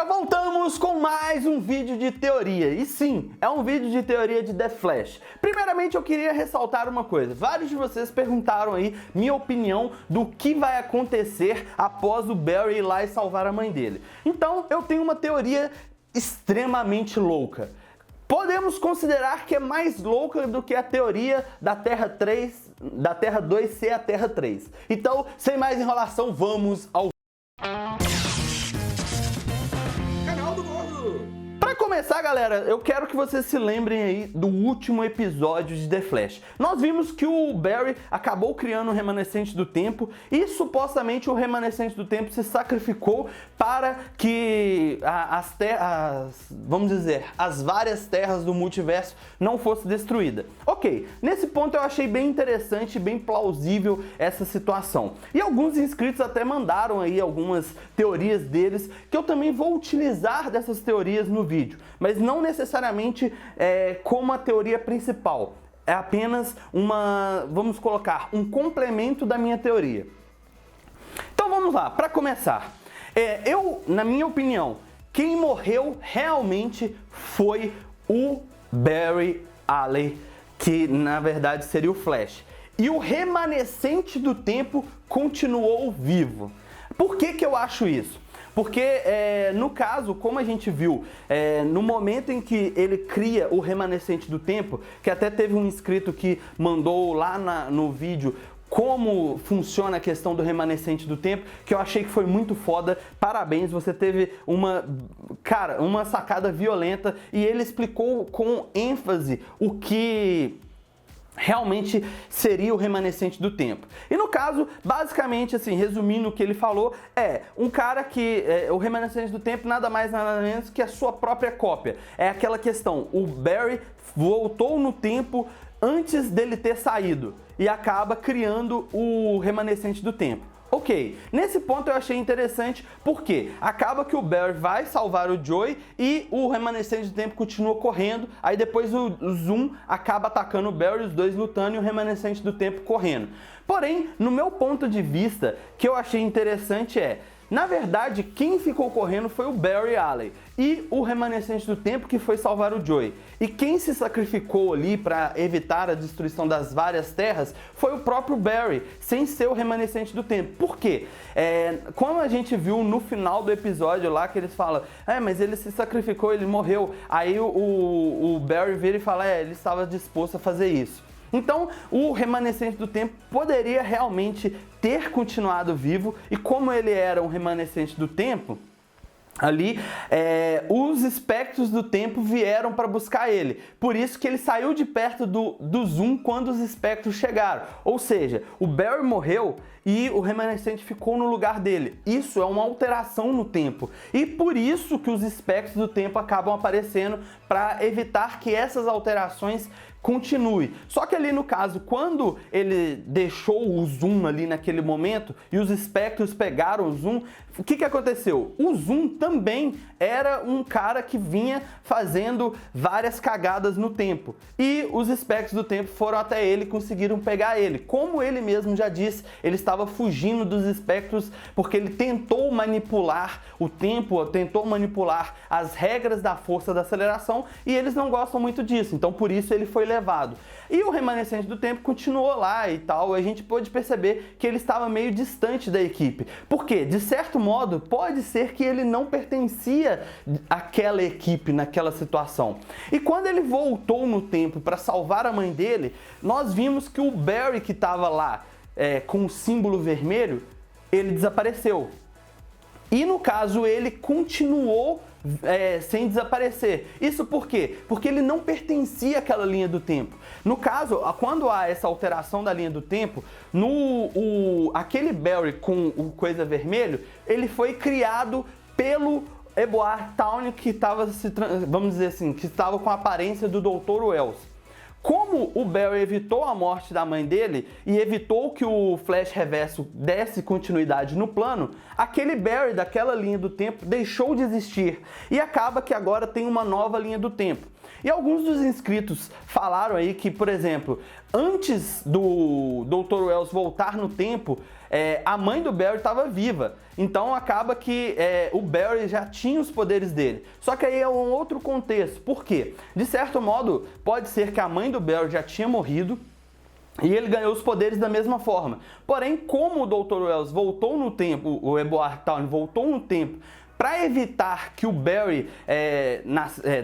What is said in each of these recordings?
voltamos com mais um vídeo de teoria. E sim, é um vídeo de teoria de The Flash. Primeiramente eu queria ressaltar uma coisa. Vários de vocês perguntaram aí minha opinião do que vai acontecer após o Barry ir lá e salvar a mãe dele. Então eu tenho uma teoria extremamente louca. Podemos considerar que é mais louca do que a teoria da Terra 3, da Terra 2 ser a Terra 3. Então, sem mais enrolação, vamos ao Para começar, galera, eu quero que vocês se lembrem aí do último episódio de The Flash. Nós vimos que o Barry acabou criando um remanescente do tempo e supostamente o remanescente do tempo se sacrificou para que as várias terras do multiverso não fossem destruídas. Ok, nesse ponto eu achei bem interessante e bem plausível essa situação. E alguns inscritos até mandaram aí algumas teorias deles que eu também vou utilizar dessas teorias no vídeo, mas não necessariamente como a teoria principal. É apenas vamos colocar, um complemento da minha teoria. Então vamos lá, para começar. Na minha opinião, quem morreu realmente foi o Barry Allen, que na verdade seria o Flash. E o remanescente do tempo continuou vivo. Por que eu acho isso? Porque, no caso, como a gente viu, no momento em que ele cria o remanescente do tempo, que até teve um inscrito que mandou lá no vídeo como funciona a questão do remanescente do tempo, que eu achei que foi muito foda. Parabéns, você teve uma sacada violenta e ele explicou com ênfase o que realmente seria o remanescente do tempo. E no caso, basicamente, assim, resumindo o que ele falou, um cara que o remanescente do tempo nada mais nada menos que a sua própria cópia. É aquela questão, o Barry voltou no tempo antes dele ter saído e acaba criando o remanescente do tempo. Ok, nesse ponto eu achei interessante porque acaba que o Barry vai salvar o Joey e o remanescente do tempo continua correndo, aí depois o Zoom acaba atacando o Barry, os dois lutando e o remanescente do tempo correndo. Porém, no meu ponto de vista, que eu achei interessante na verdade, quem ficou correndo foi o Barry Allen e o remanescente do tempo que foi salvar o Joey. E quem se sacrificou ali para evitar a destruição das várias terras foi o próprio Barry, sem ser o remanescente do tempo. Por quê? Como a gente viu no final do episódio lá, que eles falam, mas ele se sacrificou, ele morreu. Aí o Barry vira e fala, ele estava disposto a fazer isso. Então, o remanescente do tempo poderia realmente ter continuado vivo e como ele era um remanescente do tempo, ali, os espectros do tempo vieram para buscar ele. Por isso que ele saiu de perto do Zoom quando os espectros chegaram. Ou seja, o Barry morreu e o remanescente ficou no lugar dele. Isso é uma alteração no tempo. E por isso que os espectros do tempo acabam aparecendo para evitar que essas alterações continue. Só que ali no caso, quando ele deixou o Zoom ali naquele momento e os espectros pegaram o Zoom, o que aconteceu? O Zoom também era um cara que vinha fazendo várias cagadas no tempo. E os espectros do tempo foram até ele e conseguiram pegar ele. Como ele mesmo já disse, ele estava fugindo dos espectros porque ele tentou manipular o tempo, tentou manipular as regras da força da aceleração e eles não gostam muito disso. Então por isso ele foi levado. E o remanescente do tempo continuou lá e tal, a gente pôde perceber que ele estava meio distante da equipe. Por quê? De certo modo, pode ser que ele não pertencia àquela equipe naquela situação. E quando ele voltou no tempo para salvar a mãe dele, nós vimos que o Barry que estava lá com o símbolo vermelho, ele desapareceu. E no caso, ele continuou sem desaparecer. Isso por quê? Porque ele não pertencia àquela linha do tempo. No caso, quando há essa alteração da linha do tempo, aquele Barry com o coisa vermelho, ele foi criado pelo Edward Town, que estava, vamos dizer assim, que estava com a aparência do Dr. Wells. Como o Barry evitou a morte da mãe dele e evitou que o Flash Reverso desse continuidade no plano, aquele Barry daquela linha do tempo deixou de existir e acaba que agora tem uma nova linha do tempo. E alguns dos inscritos falaram aí que, por exemplo, antes do Dr. Wells voltar no tempo, a mãe do Barry estava viva. Então acaba que o Barry já tinha os poderes dele. Só que aí é um outro contexto. Por quê? De certo modo, pode ser que a mãe do Barry já tinha morrido e ele ganhou os poderes da mesma forma. Porém, como o Dr. Wells voltou no tempo, o Edward Town voltou no tempo, para evitar que o Barry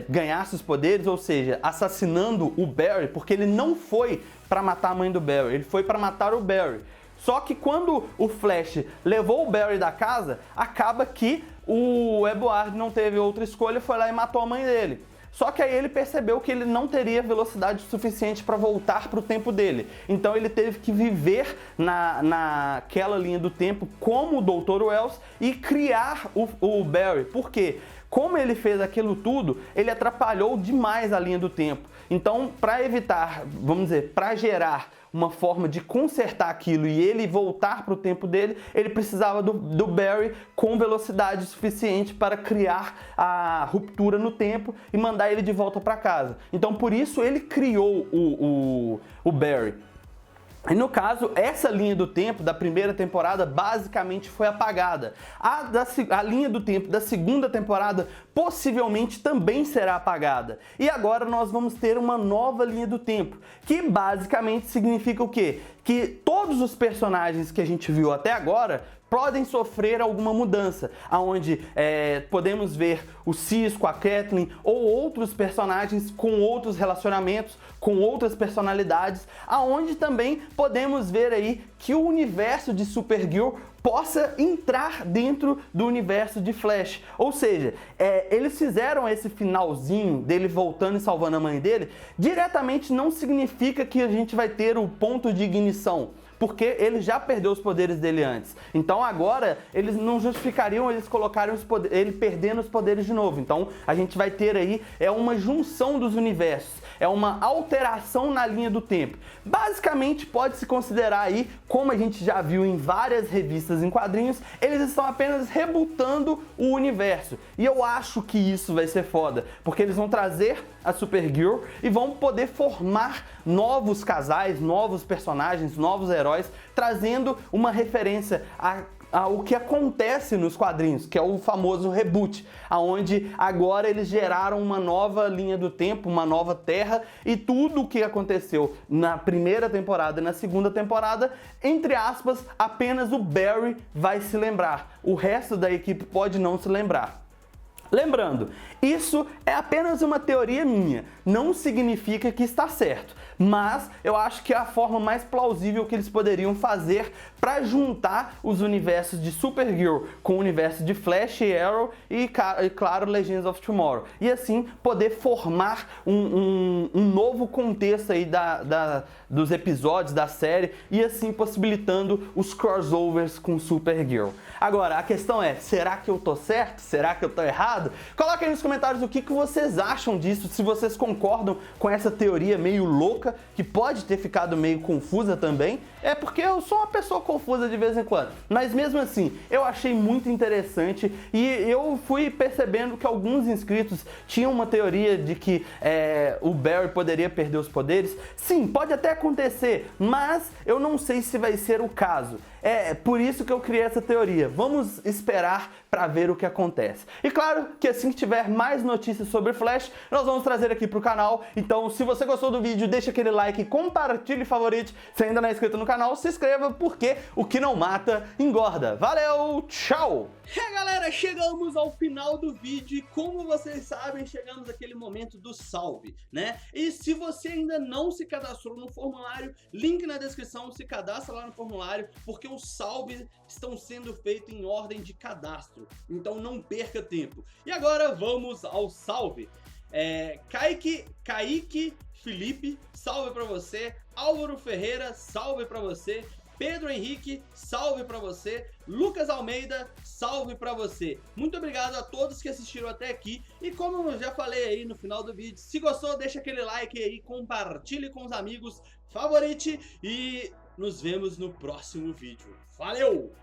ganhasse os poderes, ou seja, assassinando o Barry, porque ele não foi para matar a mãe do Barry, ele foi para matar o Barry. Só que quando o Flash levou o Barry da casa, acaba que o Edward não teve outra escolha, foi lá e matou a mãe dele. Só que aí ele percebeu que ele não teria velocidade suficiente para voltar para o tempo dele. Então ele teve que viver naquela linha do tempo como o Dr. Wells e criar o Barry. Por quê? Como ele fez aquilo tudo, ele atrapalhou demais a linha do tempo. Então, para evitar, vamos dizer, para gerar uma forma de consertar aquilo e ele voltar para o tempo dele, ele precisava do Barry com velocidade suficiente para criar a ruptura no tempo e mandar ele de volta para casa. Então, por isso, ele criou o Barry. E no caso, essa linha do tempo da primeira temporada basicamente foi apagada. A linha do tempo da segunda temporada possivelmente também será apagada. E agora nós vamos ter uma nova linha do tempo, que basicamente significa o quê? Que todos os personagens que a gente viu até agora podem sofrer alguma mudança, onde podemos ver o Cisco, a Kathleen ou outros personagens com outros relacionamentos, com outras personalidades, aonde também podemos ver aí que o universo de Supergirl possa entrar dentro do universo de Flash. Ou seja, eles fizeram esse finalzinho dele voltando e salvando a mãe dele, diretamente não significa que a gente vai ter o ponto de ignição, porque ele já perdeu os poderes dele antes. Então agora eles não justificariam eles colocarem ele perdendo os poderes de novo. Então a gente vai ter aí uma junção dos universos, é uma alteração na linha do tempo. Basicamente pode-se considerar aí, como a gente já viu em várias revistas em quadrinhos, eles estão apenas rebutando o universo. E eu acho que isso vai ser foda, porque eles vão trazer a Supergirl e vão poder formar novos casais, novos personagens, novos heróis, trazendo uma referência ao que acontece nos quadrinhos, que é o famoso reboot, aonde agora eles geraram uma nova linha do tempo, uma nova terra, e tudo o que aconteceu na primeira temporada e na segunda temporada, entre aspas, apenas o Barry vai se lembrar. O resto da equipe pode não se lembrar. Lembrando, isso é apenas uma teoria minha, não significa que está certo, mas eu acho que é a forma mais plausível que eles poderiam fazer para juntar os universos de Supergirl com o universo de Flash e Arrow e claro, Legends of Tomorrow, e assim poder formar um novo contexto aí dos episódios da série e assim possibilitando os crossovers com Supergirl. Agora, a questão é, será que eu tô certo? Será que eu tô errado? Coloquem aí nos comentários o que vocês acham disso, se vocês concordam com essa teoria meio louca, que pode ter ficado meio confusa também. É porque eu sou uma pessoa confusa de vez em quando, mas mesmo assim, eu achei muito interessante e eu fui percebendo que alguns inscritos tinham uma teoria de que o Barry poderia perder os poderes. Sim, pode até acontecer, mas eu não sei se vai ser o caso. É por isso que eu criei essa teoria. Vamos esperar para ver o que acontece. E claro que assim que tiver mais notícias sobre Flash, nós vamos trazer aqui pro canal. Então, se você gostou do vídeo, deixa aquele like, compartilhe e favorite. Se ainda não é inscrito no canal, se inscreva, porque o que não mata, engorda. Valeu, tchau! Galera, chegamos ao final do vídeo e como vocês sabem, chegamos àquele momento do salve, né? E se você ainda não se cadastrou no formulário, link na descrição, se cadastra lá no formulário, porque os salves estão sendo feitos em ordem de cadastro, então não perca tempo. E agora vamos ao salve. Kaique Felipe, salve pra você. Álvaro Ferreira, salve pra você. Pedro Henrique, salve pra você. Lucas Almeida, salve pra você. Muito obrigado a todos que assistiram até aqui. E como eu já falei aí no final do vídeo, se gostou, deixa aquele like aí, compartilhe com os amigos, favorite e nos vemos no próximo vídeo. Valeu!